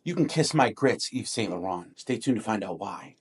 You can kiss my grits, Yves Saint Laurent. Stay tuned to find out why.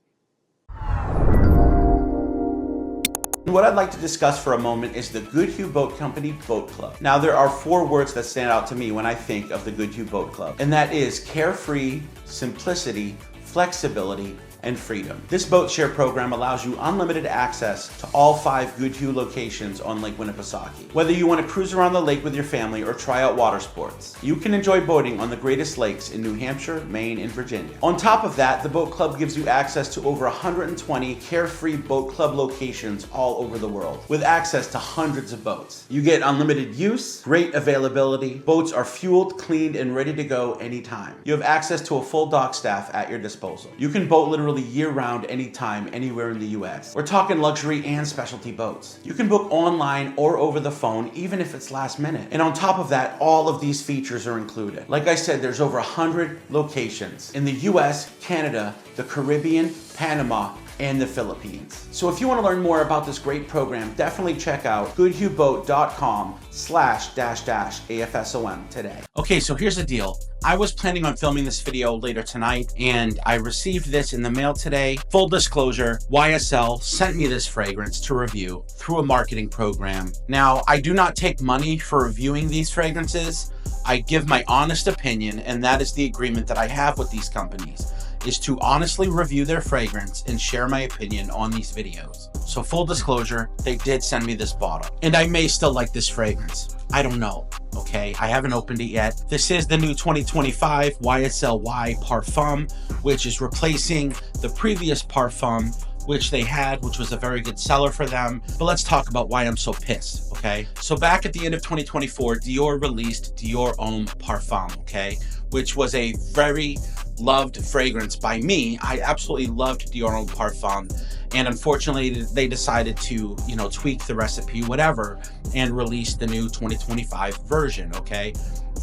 What I'd like to discuss for a moment is the Goodhue Boat Company Boat Club. Now, there are 4 words that stand out to me when I think of the Goodhue Boat Club, and that is carefree, simplicity, flexibility, and freedom. This boat share program allows you unlimited access to all 5 Goodhue locations on Lake Winnipesaukee. Whether you want to cruise around the lake with your family or try out water sports, you can enjoy boating on the greatest lakes in New Hampshire, Maine, and Virginia. On top of that, the boat club gives you access to over 120 carefree boat club locations all over the world, with access to hundreds of boats. You get unlimited use, great availability, boats are fueled, cleaned, and ready to go anytime. You have access to a full dock staff at your disposal. You can boat literally year-round, anytime, anywhere in the US. We're talking luxury and specialty boats. You can book online or over the phone, even if it's last minute. And on top of that, all of these features are included. Like I said, there's over 100 locations in the US, Canada, the Caribbean, Panama, and the Philippines. So if you want to learn more about this great program, definitely check out goodhueboat.com/AFSOM today. Okay, so here's the deal. I was planning on filming this video later tonight, and I received this in the mail today. Full disclosure, YSL sent me this fragrance to review through a marketing program. Now, I do not take money for reviewing these fragrances. I give my honest opinion, and that is the agreement that I have with these companies, is to honestly review their fragrance and share my opinion on these videos. So full disclosure, they did send me this bottle, and I may still like this fragrance. I don't know, okay? I haven't opened it yet. This is the new 2025 YSL Y Parfum, which is replacing the previous Parfum which they had, which was a very good seller for them. But let's talk about why I'm so pissed, okay? So back at the end of 2024, Dior released Dior Homme Parfum, okay? Which was a very loved fragrance by me. I absolutely loved Dior Homme Parfum. And unfortunately, they decided to, tweak the recipe, whatever, and release the new 2025 version, okay?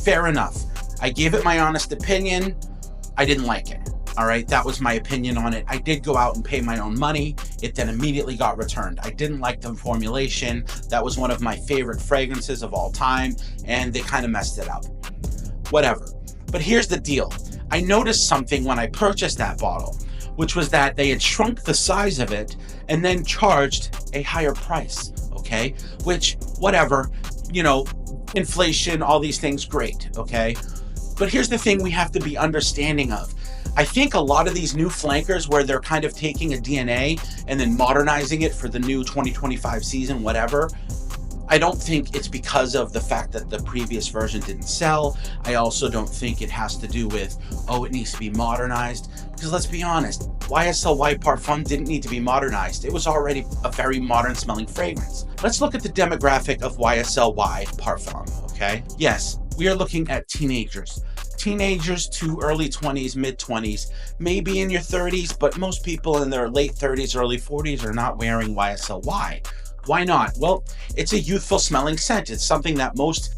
Fair enough. I gave it my honest opinion. I didn't like it. All right, that was my opinion on it. I did go out and pay my own money. It then immediately got returned. I didn't like the formulation. That was one of my favorite fragrances of all time, and they kind of messed it up. Whatever. But here's the deal. I noticed something when I purchased that bottle, which was that they had shrunk the size of it and then charged a higher price, okay? Which, whatever, inflation, all these things, great, okay? But here's the thing we have to be understanding of. I think a lot of these new flankers where they're kind of taking a DNA and then modernizing it for the new 2025 season, whatever, I don't think it's because of the fact that the previous version didn't sell. I also don't think it has to do with, it needs to be modernized. Because let's be honest, YSL Y Parfum didn't need to be modernized. It was already a very modern smelling fragrance. Let's look at the demographic of YSL Y Parfum, okay? Yes, we are looking at teenagers. Teenagers to early 20s, mid 20s, maybe in your 30s, but most people in their late 30s, early 40s are not wearing YSL Y. Why not? Well, it's a youthful smelling scent. It's something that most,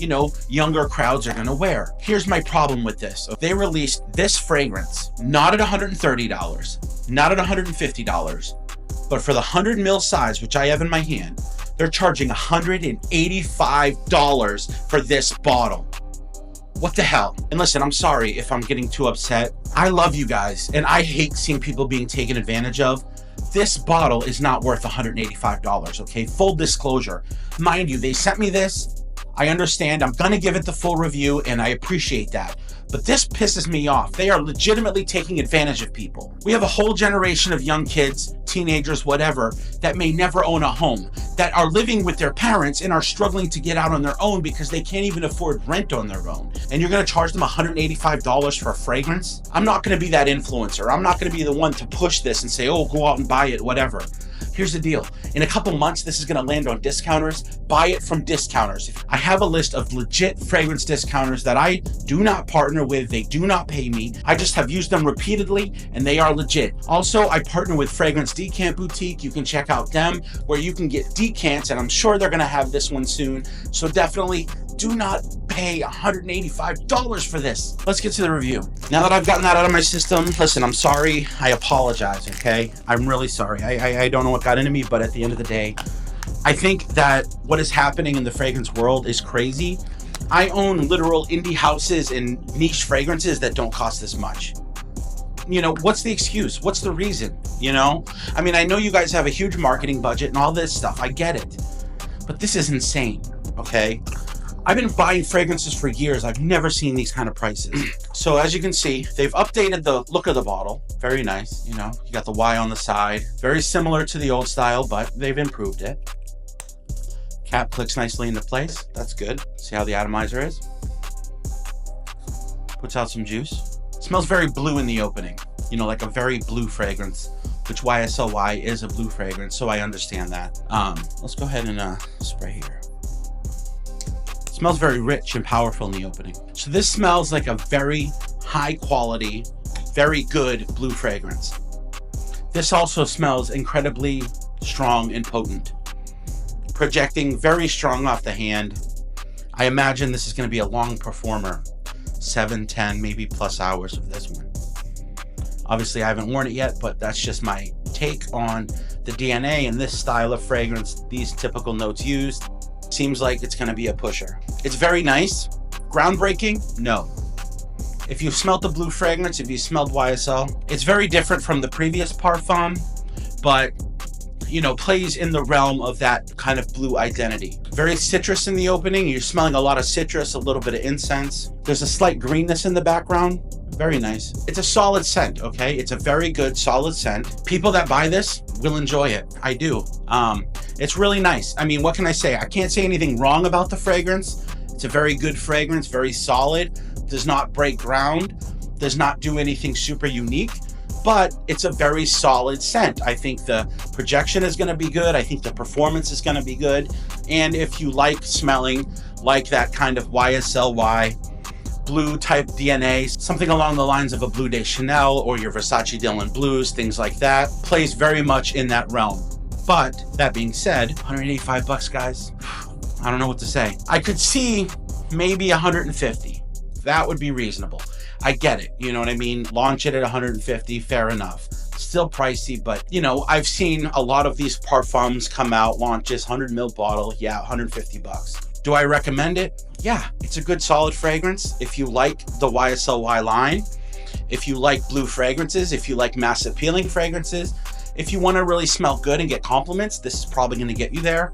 younger crowds are gonna wear. Here's my problem with this. They released this fragrance, not at $130, not at $150, but for the 100 ml size, which I have in my hand, they're charging $185 for this bottle. What the hell? And listen, I'm sorry if I'm getting too upset. I love you guys, and I hate seeing people being taken advantage of. This bottle is not worth $185, okay? Full disclosure. Mind you, they sent me this. I understand. I'm gonna give it the full review, and I appreciate that. But this pisses me off. They are legitimately taking advantage of people. We have a whole generation of young kids, teenagers, whatever, that may never own a home, that are living with their parents and are struggling to get out on their own because they can't even afford rent on their own. And you're gonna charge them $185 for a fragrance? I'm not gonna be that influencer. I'm not gonna be the one to push this and say, go out and buy it, whatever. Here's the deal. In a couple months, this is gonna land on discounters. Buy it from discounters. I have a list of legit fragrance discounters that I do not partner with. They do not pay me. I just have used them repeatedly and they are legit. Also, I partner with Fragrance Decant Boutique. You can check out them where you can get decants, and I'm sure they're gonna have this one soon. So definitely do not pay $185 for this. Let's get to the review. Now that I've gotten that out of my system, listen, I'm sorry. I apologize, okay? I'm really sorry. I don't know what got into me, but at the end of the day, I think that what is happening in the fragrance world is crazy. I own literal indie houses and niche fragrances that don't cost this much. You know, what's the excuse? What's the reason? You know, I mean, I know you guys have a huge marketing budget and all this stuff. I get it, but this is insane. Okay. I've been buying fragrances for years. I've never seen these kind of prices. So as you can see, they've updated the look of the bottle. Very nice. You know, you got the Y on the side, very similar to the old style, but they've improved it. Cap clicks nicely into place. That's good. See how the atomizer is? Puts out some juice. Smells very blue in the opening. You know, like a very blue fragrance, which YSL Y is a blue fragrance, so I understand that. Let's go ahead and spray here. Smells very rich and powerful in the opening. So this smells like a very high quality, very good blue fragrance. This also smells incredibly strong and potent, projecting very strong off the hand. I imagine this is going to be a long performer, 7, 10, maybe plus hours of this one. Obviously I haven't worn it yet, but that's just my take on the DNA and this style of fragrance, these typical notes used. Seems like it's going to be a pusher. It's very nice. Groundbreaking? No. If you've smelled the blue fragrance, if you smelled YSL, it's very different from the previous Parfum, but you know, plays in the realm of that kind of blue identity. Very citrus in the opening. You're smelling a lot of citrus, a little bit of incense. There's a slight greenness in the background. Very nice. It's a solid scent, okay? It's a very good, solid scent. People that buy this will enjoy it. I do. It's really nice. I mean, what can I say? I can't say anything wrong about the fragrance. It's a very good fragrance, very solid, does not break ground, does not do anything super unique, but it's a very solid scent. I think the projection is going to be good. I think the performance is going to be good. And if you like smelling like that kind of YSL Y blue type DNA, something along the lines of a Bleu de Chanel or your Versace Dylan Blues, things like that, plays very much in that realm. But that being said, 185 bucks, guys. I don't know what to say. I could see maybe 150. That would be reasonable. I get it. You know what I mean? Launch it at 150, fair enough. Still pricey, but you know, I've seen a lot of these parfums come out, launches, 100 ml bottle. Yeah, 150 bucks. Do I recommend it? Yeah, it's a good solid fragrance. If you like the YSL Y line, if you like blue fragrances, if you like mass appealing fragrances, if you want to really smell good and get compliments, this is probably going to get you there.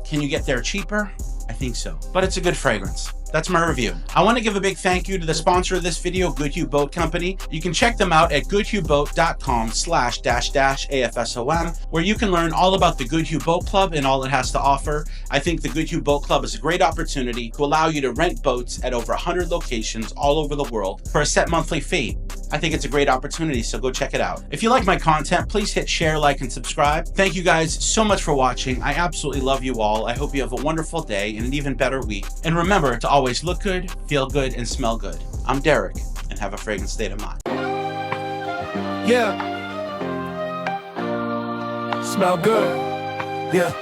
Can you get there cheaper? I think so, but it's a good fragrance. That's my review. I want to give a big thank you to the sponsor of this video, Goodhue Boat Company. You can check them out at goodhueboat.com/AFSOM, where you can learn all about the Goodhue Boat Club and all it has to offer. I think the Goodhue Boat Club is a great opportunity to allow you to rent boats at over 100 locations all over the world for a set monthly fee. I think it's a great opportunity, so go check it out. If you like my content, please hit share, like, and subscribe. Thank you guys so much for watching. I absolutely love you all. I hope you have a wonderful day and an even better week. And remember to always look good, feel good, and smell good. I'm Derek, and have a fragrant state of mind. Yeah. Smell good. Yeah.